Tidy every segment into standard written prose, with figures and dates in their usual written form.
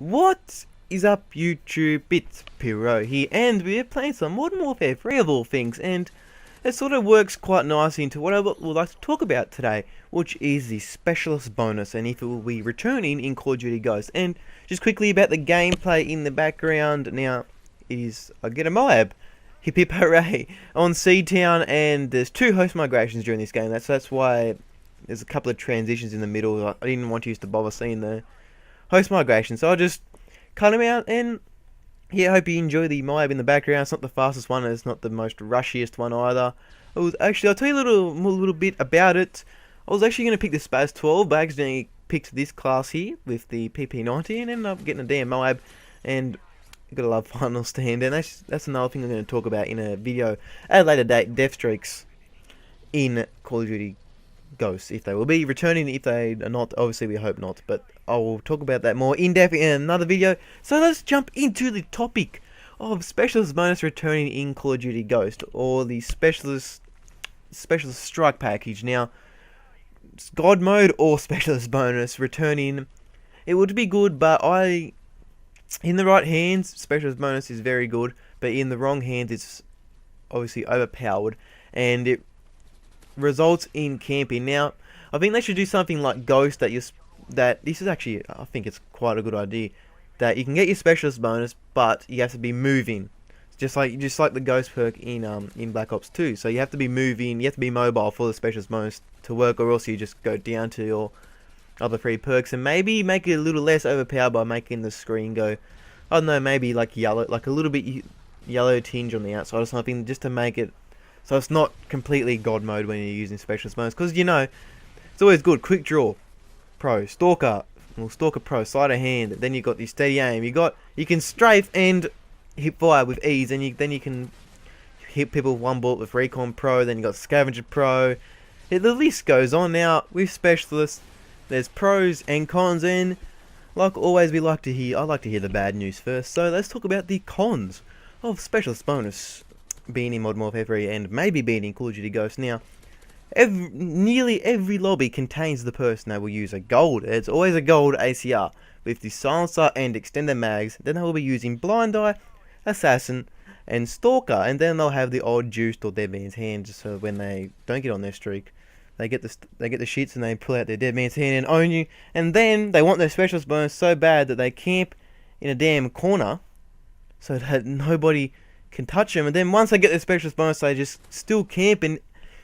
What is up, YouTube? It's Pirro here, and we're playing some Modern Warfare 3 of all things, and it sort of works quite nicely into what I would like to talk about today, which is the Specialist bonus, and if it will be returning in Call of Duty Ghosts. And just quickly about the gameplay in the background, now, I get a moab. Hip hip hooray, on Seed Town, and there's 2 host migrations during this game. That's why there's a couple of transitions in the middle. I didn't want you to bother seeing the host migration, so I'll just cut them out. And yeah, I hope you enjoy the moab in the background. It's not the fastest one, and it's not the most rushiest one either. I'll tell you a little bit about it. I was actually going to pick the Spaz 12, but I accidentally picked this class here with the PP90 and ended up getting a damn moab, and got a love final stand. And that's another thing I'm going to talk about in a video at a later date, death streaks in Call of Duty Ghosts, if they will be returning. If they are not, obviously we hope not, but I will talk about that more in depth in another video. So let's jump into the topic of Specialist bonus returning in Call of Duty Ghost, or the Specialist strike package. Now, God mode or Specialist bonus returning, it would be good, but in the right hands, Specialist bonus is very good, but in the wrong hands, it's obviously overpowered, and it results in camping. Now, I think they should do something like Ghost, that this is actually, I think it's quite a good idea, that you can get your Specialist bonus, but you have to be moving, just like the Ghost perk in Black Ops 2. So you have to be moving, you have to be mobile for the Specialist bonus to work, or else you just go down to your other 3 perks, and maybe make it a little less overpowered by making the screen go, I don't know, maybe like yellow, like a little bit yellow tinge on the outside or something, just to make it so it's not completely God mode when you're using Specialist bonus. Because, you know, it's always good. Quick draw, pro, stalker, well, stalker pro, sleight of hand. Then you got the steady aim. You can strafe and hip fire with ease, and then you can hit people with 1 bullet with recon pro. Then you got scavenger pro. The list goes on. Now with Specialists, there's pros and cons, and like always, I like to hear the bad news first. So let's talk about the cons of Specialist bonus being in Modern Warfare 3 and maybe being in Call of Duty Ghosts. Now, nearly every lobby contains the person that will use a gold. It's always a gold ACR with the silencer and extended mags. Then they will be using blind eye, assassin, and stalker, and then they'll have the odd juiced or dead man's hand, just so when they don't get on their streak, they get the shits and they pull out their dead man's hand and own you. And then they want their Specialist bonus so bad that they camp in a damn corner so that nobody can touch them. And then once they get their Specialist bonus, they just still camp, and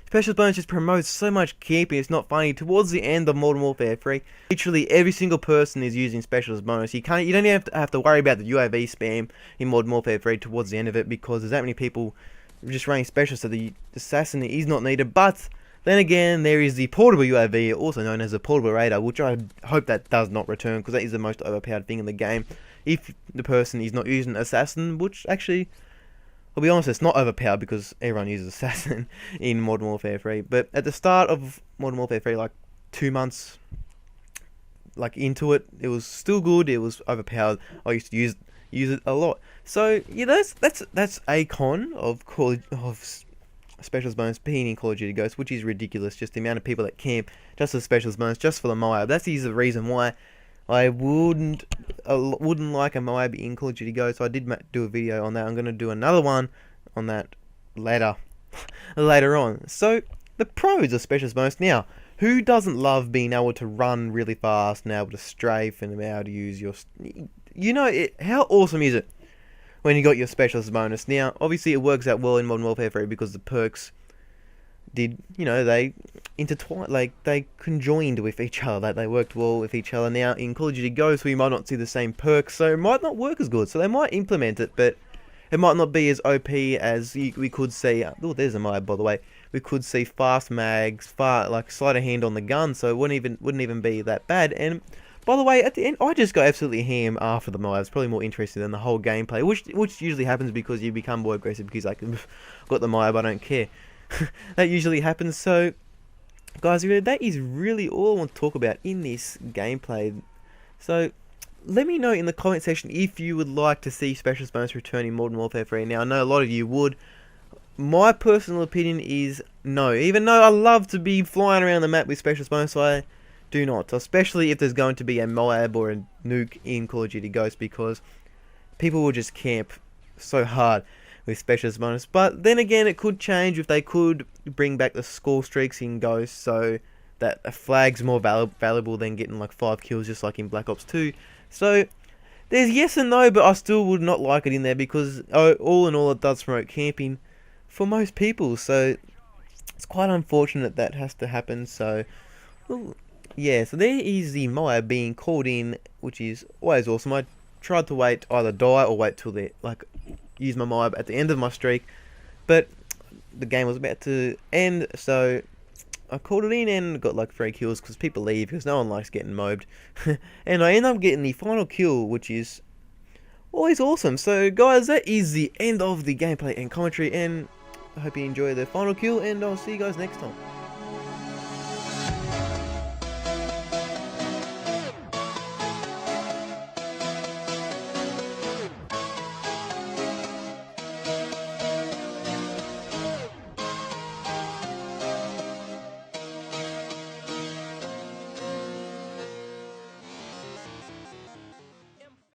Specialist bonus just promotes so much camping, it's not funny. Towards the end of Modern Warfare 3, literally every single person is using Specialist bonus. You don't even have to worry about the UAV spam in Modern Warfare 3 towards the end of it, because there's that many people just running Specialist, so the assassin is not needed. But then again, there is the portable UAV, also known as the portable radar, which I hope that does not return, because that is the most overpowered thing in the game if the person is not using assassin, which actually, I'll be honest, it's not overpowered because everyone uses Assassin in Modern Warfare 3. But at the start of Modern Warfare 3, like 2 months into it, it was still good. It was overpowered. I used to use it a lot. So yeah, that's a con of Specialist bonus being in Call of Duty Ghosts, which is ridiculous. Just the amount of people that camp just for Specialist bonus, just for the moab. That's the reason why I wouldn't like a moab in Call of Duty Ghosts. So I did do a video on that. I'm going to do another one on that later on. So the pros of Specialist bonus. Now, who doesn't love being able to run really fast and able to strafe and able to use your, how awesome is it when you got your Specialist bonus? Now, obviously it works out well in Modern Warfare 3 because the perks they intertwined, like they conjoined with each other, that they worked well with each other. Now in Call of Duty Ghosts, we might not see the same perks, so it might not work as good. So they might implement it, but it might not be as OP as we could see. Oh, there's a mob, by the way. We could see fast mags, like sleight of hand on the gun, so it wouldn't even be that bad. And by the way, at the end, I just go absolutely ham after the mob. It's probably more interesting than the whole gameplay, which usually happens because you become more aggressive because like, I've got the mob, I don't care. That usually happens. So guys, that is really all I want to talk about in this gameplay. So let me know in the comment section if you would like to see Specialist bonus return in Modern Warfare 3. Now I know a lot of you would. My personal opinion is no. Even though I love to be flying around the map with Specialist bonus, I Do not, especially if there's going to be a moab or a nuke in Call of Duty Ghosts, because people will just camp so hard with specialist bonus. But then again, it could change if they could bring back the score streaks in Ghosts, so that a flag's more valuable than getting like 5 kills, just like in Black Ops 2. So there's yes and no, but I still would not like it in there because all in all, it does promote camping for most people. So it's quite unfortunate that has to happen. So well, yeah, so there is the Moab being called in, which is always awesome. I tried to wait, either die or wait till they like use my Moab at the end of my streak, but the game was about to end, so I called it in and got like 3 kills because people leave because no one likes getting mobbed. And I end up getting the final kill, which is always awesome. So guys, that is the end of the gameplay and commentary, and I hope you enjoy the final kill, and I'll see you guys next time.